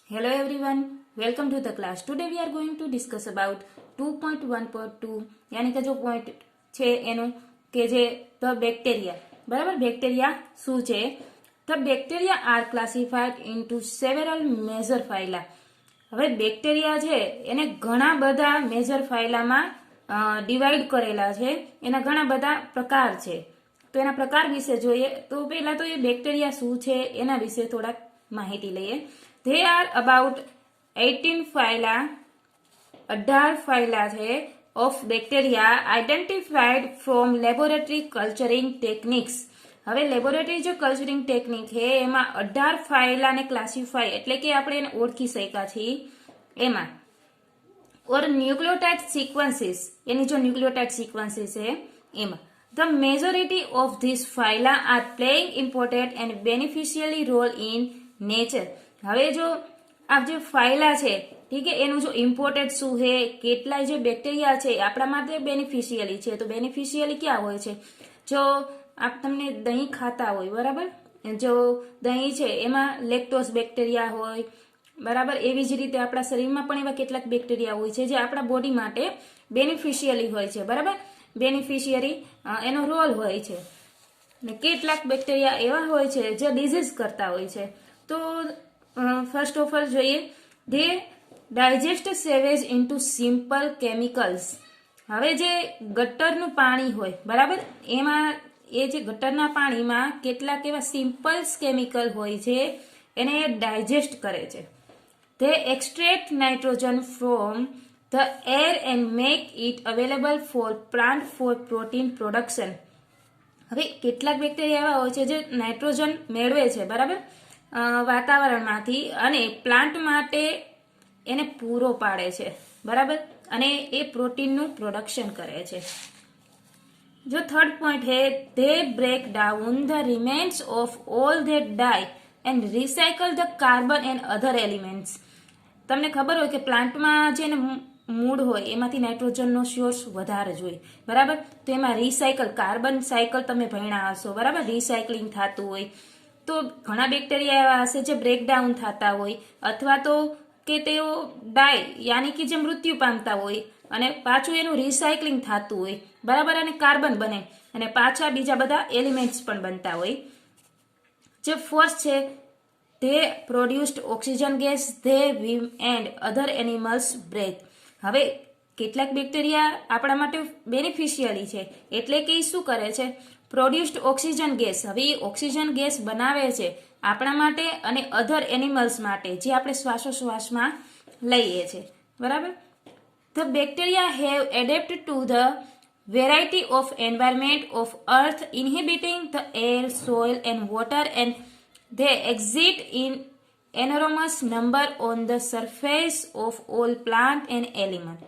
Hello everyone, welcome to the class. Today we are going to discuss about 2.1.2 यानी कि जो point છે એનું કે જે ધ બેક્ટેરિયા બરાબર બેક્ટેરિયા શું છે the bacteria are classified into several major phyla. હવે બેક્ટેરિયા છે એને ઘણા બધા મેજર ફાઇલામાં ડિવાઈડ કરેલા છે. એના ઘણા બધા પ્રકાર છે. તો એના પ્રકાર વિશે જોઈએ તો પહેલા તો એ બેક્ટેરિયા શું છે એના વિશે થોડાક માહિતી લઈએ. They are about 18 phyla, 18 phyla છે of bacteria identified from laboratory culturing techniques. હવે લેબોરેટરી જે કલ્ચરિંગ ટેકનિક છે એમાં 18 ફાયલાને ક્લાસિફાય એટલે કે આપણે એને ઓળખી શક્યા છીએ એમાં ઓર ન્યુક્લિયોટાઇડ સિક્વન્સીસ એની જો ન્યુક્લિયોટાઇડ સિક્વન્સીસ છે એમાં the majority of these phyla are playing important and beneficially role in nature. હવે જો આ જે ફાયલા છે ઠીક છે એનું જો ઇમ્પોર્ટન્ટ શું છે કેટલાય જે બેક્ટેરિયા છે આપણા માટે બેનિફિશિયલી છે. તો બેનિફિશિયલી ક્યાં હોય છે જો આપ તમને દહીં ખાતા હોય બરાબર જો દહીં છે એમાં લેક્ટોઝ બેક્ટેરિયા હોય બરાબર એવી જ રીતે આપણા શરીરમાં પણ એવા કેટલાક બેક્ટેરિયા હોય છે જે આપણા બોડી માટે બેનિફિશિયલી હોય છે બરાબર બેનિફિશિયરી એનો રોલ હોય છે ને કેટલાક બેક્ટેરિયા એવા હોય છે જે ડિઝીઝ કરતા હોય છે. તો ફર્સ્ટ ઓફ ઓલ જોઈએ દે ડાયજેસ્ટ સેવેજ ઇન્ટુ સિમ્પલ કેમિકલ્સ. હવે જે ગટરનું પાણી હોય બરાબર એમાં એ જે ગટરના પાણીમાં કેટલાક એવા સિમ્પલ્સ કેમિકલ હોય છે એને ડાયજેસ્ટ કરે છે. They extract nitrogen from the air and make it available for plant for protein production. હવે કેટલાક બેક્ટેરિયા એવા હોય છે જે નાઇટ્રોજન મેળવે છે બરાબર વાતાવરણમાંથી અને પ્લાન્ટ માટે એને પૂરો પાડે છે બરાબર અને એ પ્રોટીનનું પ્રોડક્શન કરે છે. જો થર્ડ પોઈન્ટ હે they break down the remains of all that die and recycle the carbon and other elements. તમને ખબર હોય કે પ્લાન્ટમાં જે મૂળ હોય એમાંથી નાઇટ્રોજનનો સોર્સ વધારે જ હોય બરાબર તો એમાં રિસાયકલ કાર્બન સાયકલ તમે ભણ્યા હશો બરાબર રિસાયકલિંગ થતું હોય. તો ઘણા બેક્ટેરિયા એવા હશે જે બ્રેકડાઉન થતા હોય અથવા તો કે તેઓ ડાય યાની કે જે મૃત્યુ પામતા હોય અને પાછું એનું રિસાયકલિંગ થતું હોય બરાબર અને કાર્બન બને અને પાછા બીજા બધા એલિમેન્ટ્સ પણ બનતા હોય. જે ફર્સ્ટ છે તે produced oxygen gas they we and other animals breathe. હવે કેટલાક બેક્ટેરિયા આપણા માટે બેનિફિશિયલી છે એટલે કે શું કરે છે પ્રોડ્યુસ્ડ ઓક્સિજન ગેસ. હવે એ ઓક્સિજન ગેસ બનાવે છે આપણા માટે અને અધર એનિમલ્સ માટે જે આપણે શ્વાસોશ્વાસમાં લઈએ છીએ બરાબર. The bacteria have adapt to the variety of environment of earth inhibiting the air soil and water and they exit in enormous number on the surface of all plant and element.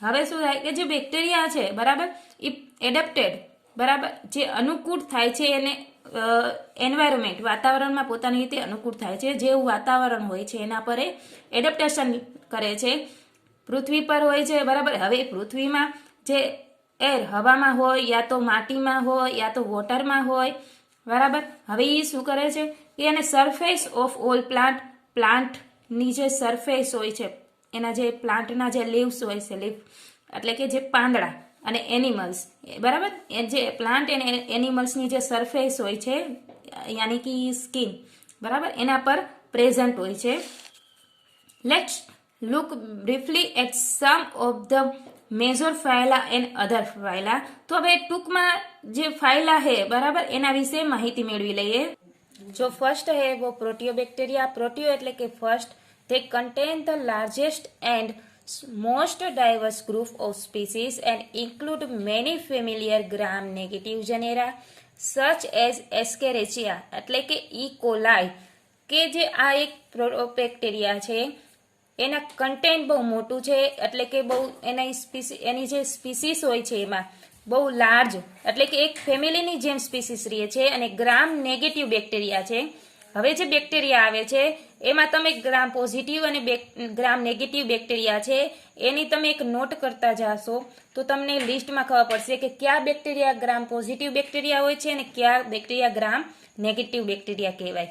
હવે શું થાય કે જે bacteria છે બરાબર એ adapted બરાબર જે અનુકૂળ થાય છે એને એન્વાયરમેન્ટ વાતાવરણમાં પોતાની રીતે અનુકૂળ થાય છે. જેવું વાતાવરણ હોય છે એના પર એડેપ્ટેશન કરે છે. પૃથ્વી પર હોય છે બરાબર. હવે પૃથ્વીમાં જે એર હવામાં હોય યા તો માટીમાં હોય યા તો વોટરમાં હોય બરાબર. હવે એ શું કરે છે કે એને સરફેસ ઓફ ઓલ પ્લાન્ટની જે સરફેસ હોય છે એના જે પ્લાન્ટના જે લીવ્સ હોય છે લીફ એટલે કે જે પાંદડા અને એનિમલ્સ બરાબર એ જે પ્લાન્ટ અને એનિમલ્સની જે સરફેસ હોય છે યાની કે સ્કિન બરાબર એના પર પ્રેઝન્ટ હોય છે. Let's look briefly at some of the major phyla and other phyla. તો હવે ટૂંકમાં જે ફાયલા છે બરાબર એના વિશે માહિતી મેળવી લઈએ. જો ફર્સ્ટ હે વો પ્રોટીઓ બેક્ટેરિયા. પ્રોટીઓ એટલે કે first they contain the largest and most diverse group of species and include many familiar gram-negative genera such as Escherichia એટલે કે E. coli કે જે આ એક બેક્ટેરિયા છે એના કન્ટેન્ટ બહુ મોટું છે એટલે કે બહુ એની જે સ્પીસીસ હોય છે એમાં બહુ લાર્જ એટલે કે એક ફેમિલીની જેમ સ્પીસીસ રહે છે અને ગ્રામ નેગેટિવ બેક્ટેરિયા છે. હવે જે બેક્ટેરિયા આવે છે એમાં તમે ગ્રામ પોઝિટિવ અને ગ્રામ નેગેટિવ બેક્ટેરિયા છે એની તમે એક નોટ કરતા જાશો તો તમને લિસ્ટમાં ખબર પડશે કે કયા બેક્ટેરિયા ગ્રામ પોઝિટિવ બેક્ટેરિયા હોય છે અને કયા બેક્ટેરિયા ગ્રામ નેગેટિવ બેક્ટેરિયા કહેવાય.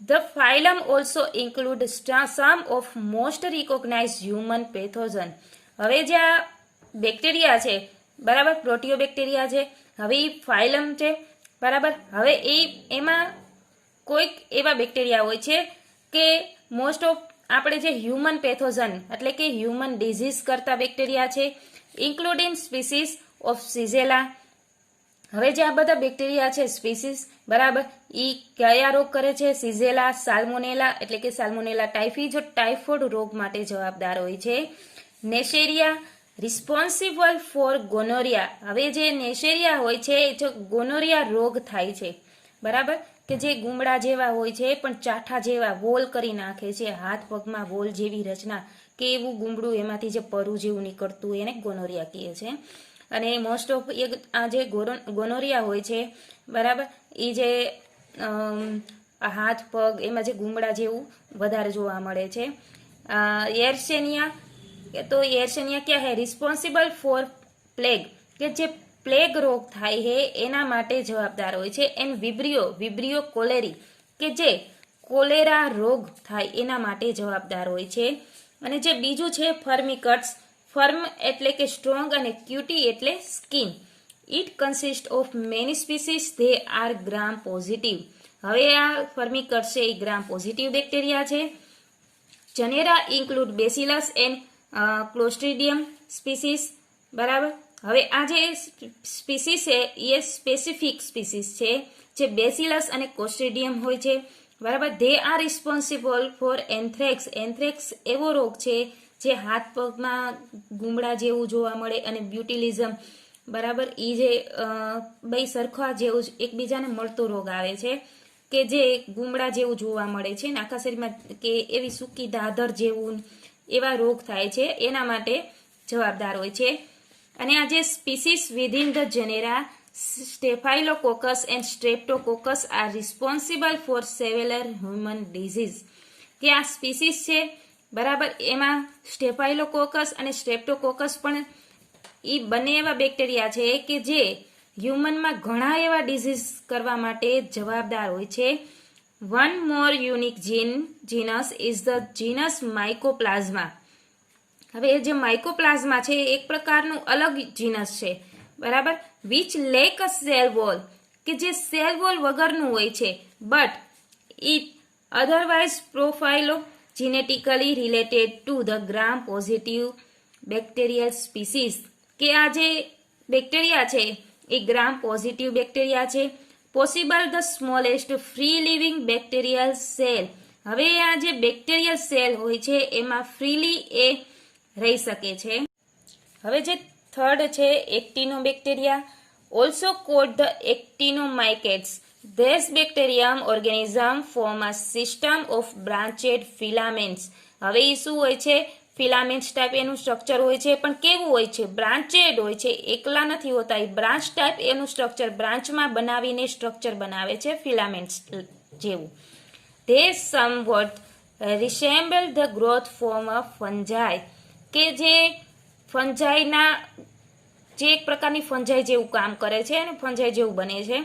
The phylum also includes some of most recognized human pathogen. હવે જે આ બેક્ટેરિયા છે બરાબર, પ્રોટીઓબેક્ટેરિયા છે, હવે એ ફાઇલમ છે બરાબર. હવે એમાં કોઈક એવા બેક્ટેરિયા હોય છે કે મોસ્ટ ઓફ આપણે જે હ્યુમન પેથોજન એટલે કે હ્યુમન ડિઝીઝ કરતા બેક્ટેરિયા છે, ઇન્ક્લુડિંગ સ્પીસીસ ઓફ સિઝેલા. હવે જે આ બધા બેક્ટેરિયા છે સ્પીસીસ બરાબર, એ કયા રોગ કરે છે? સિઝેલા, સાલ્મોનેલા એટલે કે સાલ્મોનેલા ટાઇફી જો ટાઇફોઇડ રોગ માટે જવાબદાર હોય છે. નેશેરિયા રિસ્પોન્સિબલ ફોર ગોનોરિયા. હવે જે નેશેરિયા હોય છે એ જો ગોનોરિયા રોગ થાય છે બરાબર, કે જે ગુમડા જેવા હોય છે પણ ચાઠા જેવા વોલ કરી નાખે છે, હાથ પગમાં વોલ જેવી રચના કે એવું ગુમડું એમાંથી જે પરુ જેવું નીકળતું એને ગોનોરિયા કહે છે. અને મોસ્ટ ઓફ આ જે ગોનોરિયા હોય છે બરાબર, એ જે હાથ પગ એમાં જે ગુમડા જેવું વધારે જોવા મળે છે. એર્સેનિયા, તો એર્સેનિયા ક્યાં હે? રિસ્પોન્સિબલ ફોર પ્લેગ, કે જે પ્લેગ રોગ થાય છે એના માટે જવાબદાર હોય છે. એન્ડ વિબ્રિયો કોલેરી, કે જે કોલેરા રોગ થાય એના માટે જવાબદાર હોય છે. અને જે બીજું છે ફર્મિકટ્સ. ફર્મ એટલે કે સ્ટ્રોંગ અને ક્યુટી એટલે skin. It consist of many species, they are gram positive. હવે આ ફર્મિકટ્સ છે એ ગ્રામ પોઝિટિવ બેક્ટેરિયા છે. જનેરા ઇન્ક્લુડ બેસિલસ એન્ડ ક્લોસ્ટ્રીડિયમ સ્પીસીસ બરાબર. હવે આ જે સ્પીસીસ છે એ સ્પેસિફિક સ્પીસીસ છે જે બેસિલસ અને ક્લોસ્ટ્રીડિયમ હોય છે બરાબર. They are responsible for anthrax. Anthrax એવો રોગ છે જે હાથ પગમાં ગુમડા જેવું જોવા મળે, અને બ્યુટિલિઝમ બરાબર, એ જે બે સરખા જેવું એકબીજાને મળતો રોગ આવે છે કે જે ગુમડા જેવું જોવા મળે છે ને આખા શરીરમાં, કે એવી સૂકી દાદર જેવું એવા રોગ થાય છે, એના માટે જવાબદાર હોય છે. અને આ જે species within the genera staphylococcus and streptococcus are responsible for several human disease. કે આ સ્પીસીસ છે બરાબર, એમાં સ્ટેફાઇલોકોકસ અને સ્ટ્રેપ્ટોકોકસ પણ એ બંને એવા બેક્ટેરિયા છે કે જે હ્યુમનમાં ઘણા એવા ડિઝીઝ કરવા માટે જવાબદાર હોય છે. One more unique genus is the genus mycoplasma. હવે જે માઇકોપ્લાઝમા છે એક પ્રકારનું અલગ જીનસ છે બરાબર, which lack a cell wall, કે જે સેલ વોલ વગરનું હોય છે, but it otherwise phylogenetically related to the gram positive bacterial species. કે આ જે બેક્ટેરિયા છે એ ગ્રામ પોઝિટિવ બેક્ટેરિયા છે. Possible the smallest free living bacterial cell. હવે આ જે બેક્ટેરિયલ સેલ હોય છે એમાં ફ્રીલી એ રહી શકે છે. હવે જે થર્ડ છે actinobacteria, also called the actinomycetes. This bacterium organism form a system of branched filaments. હવે એ શું હોય છે? ફિલામેન્ટ્સ ટાઈપ એનું સ્ટ્રક્ચર હોય છે, પણ કેવું હોય છે? બ્રાન્ચેડ હોય છે, એકલા નથી હોતા. એ બ્રાન્ચ ટાઈપ એનું સ્ટ્રક્ચર બ્રાન્ચમાં બનાવીને સ્ટ્રક્ચર બનાવે છે ફિલામેન્ટ્સ જેવું. They somewhat resemble the growth form of fungi. કે જે ફંજાઈના જે એક પ્રકારની ફંજાઈ જેવું કામ કરે છે અને ફંજાઈ જેવું બને છે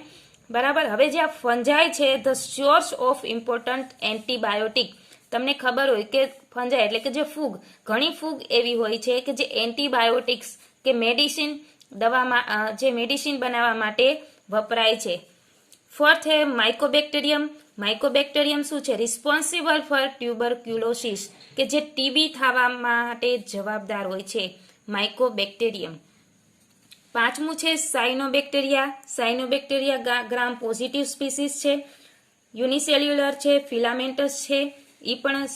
બરાબર. હવે જે આ ફંજાઈ છે the source of important antibiotic. તમને ખબર હોય કે ફંજાઈ એટલે કે જે ફૂગ, ઘણી ફૂગ એવી હોય છે કે જે એન્ટીબાયોટિક્સ કે મેડિસિન દવામાં જે મેડિસિન બનાવવા માટે વપરાય છે. ફોર્થ હે માઇકોબેક્ટેરિયમ. માઇકોબેક્ટેરિયમ શું છે? રિસ્પોન્સિબલ ફોર ટ્યુબરક્યુલોસિસ, કે જે ટીબી થવા માટે જવાબદાર હોય છે માઇકોબેક્ટેરિયમ. પાંચમું છે સાયનોબેક્ટેરિયા. સાયનોબેક્ટેરિયા ગ્રામ પોઝિટિવ સ્પીસીસ છે, યુનિસેલ્યુલર છે, ફિલામેન્ટસ છે. એ પણ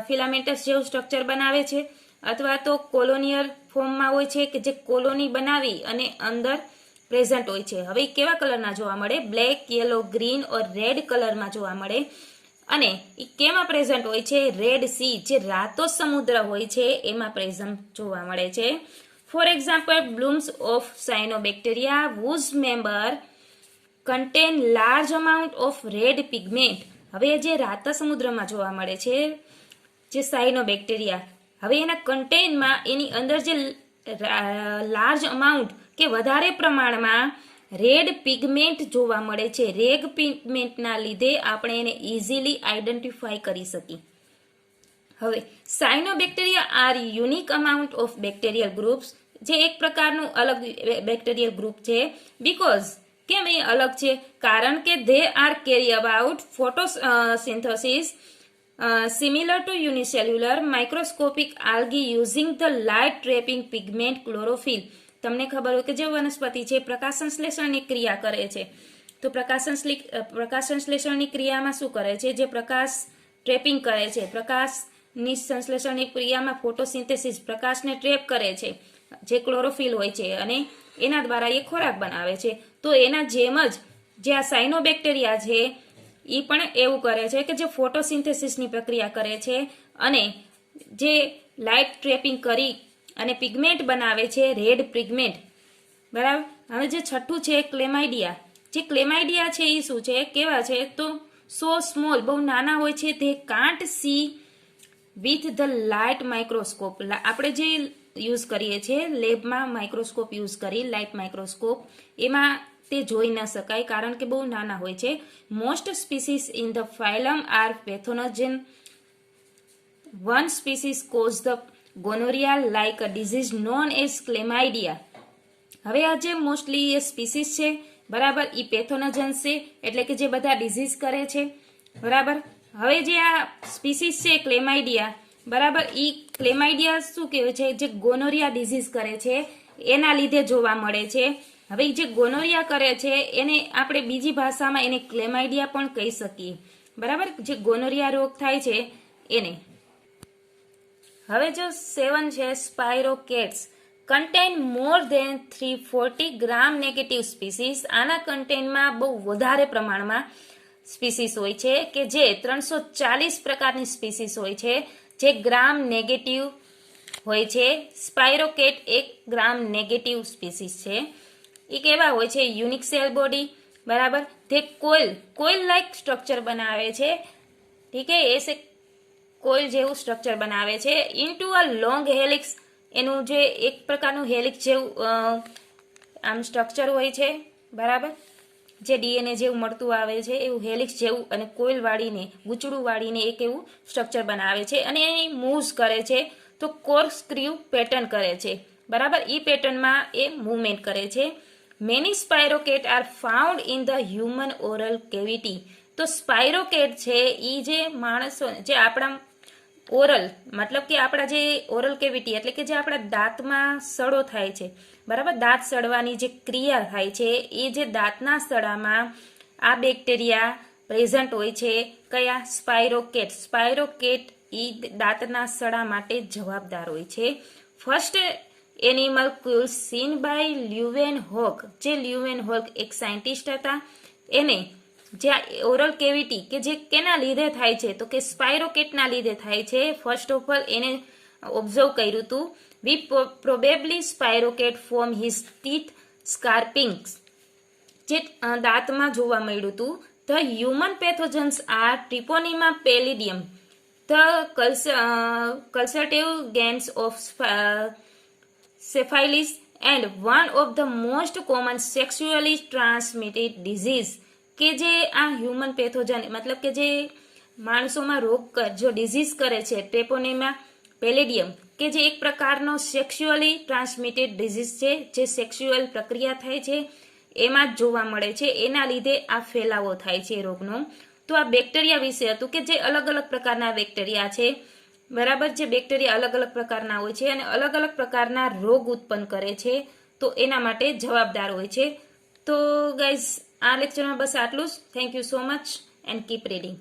ફિલામેન્ટસ જેવું સ્ટ્રક્ચર બનાવે છે, અથવા તો કોલોનિયલ ફોર્મમાં હોય છે કે જે કોલોની બનાવી અને અંદર પ્રેઝન્ટ હોય છે. હવે કેવા કલરના જોવા મળે? બ્લેક, યલો, ગ્રીન ઓર રેડ કલરમાં જોવા મળે. અને એ કેમાં પ્રેઝન્ટ હોય છે? રેડ સી, જે રાતો સમુદ્ર હોય છે એમાં પ્રેઝન્ટ જોવા મળે છે. For example, blooms of cyanobacteria whose member contain large amount of red pigment. હવે જે રાતા સમુદ્રમાં જોવા મળે છે જે સાયનોબેક્ટેરિયા, હવે એના કન્ટેનમાં એની અંદર જે લાર્જ અમાઉન્ટ કે વધારે પ્રમાણમાં રેડ પિગમેન્ટ જોવા મળે છે. રેડ પિગમેન્ટના લીધે આપણે એને ઇઝીલી આઈડેન્ટિફાઈ કરી શકીએ. હવે cyanobacteria are unique amount of bacterial groups, જે એક પ્રકારનું અલગ બેક્ટેરિયલ ગ્રુપ છે. બીકોઝ કેમ એ અલગ છે? કારણ કે they are carry about photosynthesis similar to unicellular microscopic algae using the light trapping pigment chlorophyll. તમને ખબર હોય કે જે વનસ્પતિ છે પ્રકાશ સંશ્લેષણની ક્રિયા કરે છે, તો પ્રકાશ સંશ્લેષણની ક્રિયામાં શું કરે છે? જે પ્રકાશ ટ્રેપિંગ કરે છે, પ્રકાશની સંશ્લેષણની ક્રિયામાં ફોટોસિન્થેસિસ પ્રકાશને ટ્રેપ કરે છે, જે ક્લોરોફિલ હોય છે, અને એના દ્વારા એ ખોરાક બનાવે છે. તો એના જેમ જ જે આ સાયનોબેક્ટેરિયા છે એ પણ એવું કરે છે કે જે ફોટોસિન્થેસિસની પ્રક્રિયા કરે છે અને જે લાઇટ ટ્રેપિંગ કરી અને પિગમેન્ટ બનાવે છે, રેડ પિગમેન્ટ. બરાબર. હવે જે છઠ્ઠું છે ક્લેમાઇડિયા. જે ક્લેમાઇડિયા છે એ શું છે, કેવા છે? તો સો સ્મોલ, બહુ નાના હોય છે. તે can't C with the light microscope. આપણે જે યુઝ કરીએ છીએ લેબમાં માઇક્રોસ્કોપ યુઝ કરી, લાઇટ માઇક્રોસ્કોપ, એમાં તે જોઈ ન શકાય કારણ કે બહુ નાના હોય છે. Most species in the phylum are pathogen. One species cause the gonorrhoea like a disease known as chlamydia. હવે આ જે મોસ્ટલી એ સ્પીસીસ છે, બરાબર, એ પેથોનોજન છે, એટલે કે જે બધા ડિઝીઝ કરે છે. બરાબર. હવે જે આ સ્પીસીસ છે ક્લેમાઇડિયા, બરાબર, એ ક્લેમાઇડિયા શું કહેવાય છે? જે ગોનોરિયા ડિઝીઝ કરે છે એના લીધે જોવા મળે છે. હવે જે ગોનોરિયા કરે છે એને આપણે બીજી ભાષામાં એને ક્લેમાઇડિયા પણ કહી શકીએ. બરાબર. જે ગોનોરિયા રોગ થાય છે એને. હવે જો 7 છે spirochetes. Contain more than 340 gram negative species. આના કન્ટેનમાં બહુ વધારે પ્રમાણમાં સ્પીસીસ હોય છે કે જે 340 પ્રકારની સ્પીસીસ હોય છે જે ગ્રામ નેગેટિવ હોય છે. સ્પાઇરોકેટ એક ગ્રામ નેગેટિવ સ્પીસીસ છે. એ કેવા હોય છે? Unique cell body. બરાબર. તે કોઇલ લાઇક સ્ટ્રક્ચર બનાવે છે. ઠીક હે, એસે કોઇલ જેવું સ્ટ્રક્ચર બનાવે છે. Into a long helix. એનું જે એક પ્રકારનું હેલિક્સ જેવું આમ સ્ટ્રક્ચર હોય છે. બરાબર. જે ડીએનએ જેવું મળતું આવે છે એવું હેલિક્સ જેવું, અને કોઇલ વાળીને, ગૂંચળું વાળીને એક એવું સ્ટ્રક્ચર બનાવે છે અને એ મૂવ્સ કરે છે. તો કોર્કસ્ક્રીવ પેટર્ન કરે છે. બરાબર. એ પેટર્નમાં એ મૂવમેન્ટ કરે છે. Many spirochete are found in the human oral cavity. તો સ્પાઇરોકેટ છે એ જે માણસો, જે આપણા ઓરલ, મતલબ કે આપણા જે ઓરલ કેવિટી એટલે કે જે આપણા દાંતમાં સડો થાય છે. બરાબર. દાંત સડવાની જે ક્રિયા થાય છે એ જે દાંતના સડામાં આ બેક્ટેરિયા પ્રેઝન્ટ હોય છે. કયા? સ્પાઇરોકેટ. સ્પાઇરોકેટ એ દાંતના સડા માટે જવાબદાર હોય છે. First animalcule seen by Leeuwenhoek. જે લ્યુવેનહોક એક સાયન્ટિસ્ટ હતા. એને જે ઓરલ કેવિટી કે જે કેના લીધે થાય છે? તો કે સ્પાઇરોકેટના લીધે થાય છે. ફર્સ્ટ ઓફ ઓલ એને ઓબ્ઝર્વ કર્યું હતું. We probably spirochete form his teeth scrapings. જે દાંતમાં જોવા મળ્યું હતું. The human pathogens are treponema pallidum, the causative agents of syphilis and one of the most common sexually transmitted disease. કે જે આ હ્યુમન પેથોજન મતલબ કે જે માણસોમાં રોગ જો ડિઝીઝ કરે છે, ટ્રેપોનેમા પેલેડિયમ, કે જે એક પ્રકારનો સેક્સ્યુઅલી ટ્રાન્સમિટેડ ડિઝીઝ છે, જે સેક્સ્યુઅલ પ્રક્રિયા થાય છે એમાં જ જોવા મળે છે. એના લીધે આ ફેલાવો થાય છે રોગનો. તો આ બેક્ટેરિયા વિશે હતું કે જે અલગ અલગ પ્રકારના બેક્ટેરિયા છે. બરાબર. જે બેક્ટેરિયા અલગ અલગ પ્રકારના હોય છે અને અલગ અલગ પ્રકારના રોગ ઉત્પન્ન કરે છે, તો એના માટે જવાબદાર હોય છે. તો ગાઈઝ, આ લેક્ચરમાં બસ આટલું જ. Thank you so much and keep reading.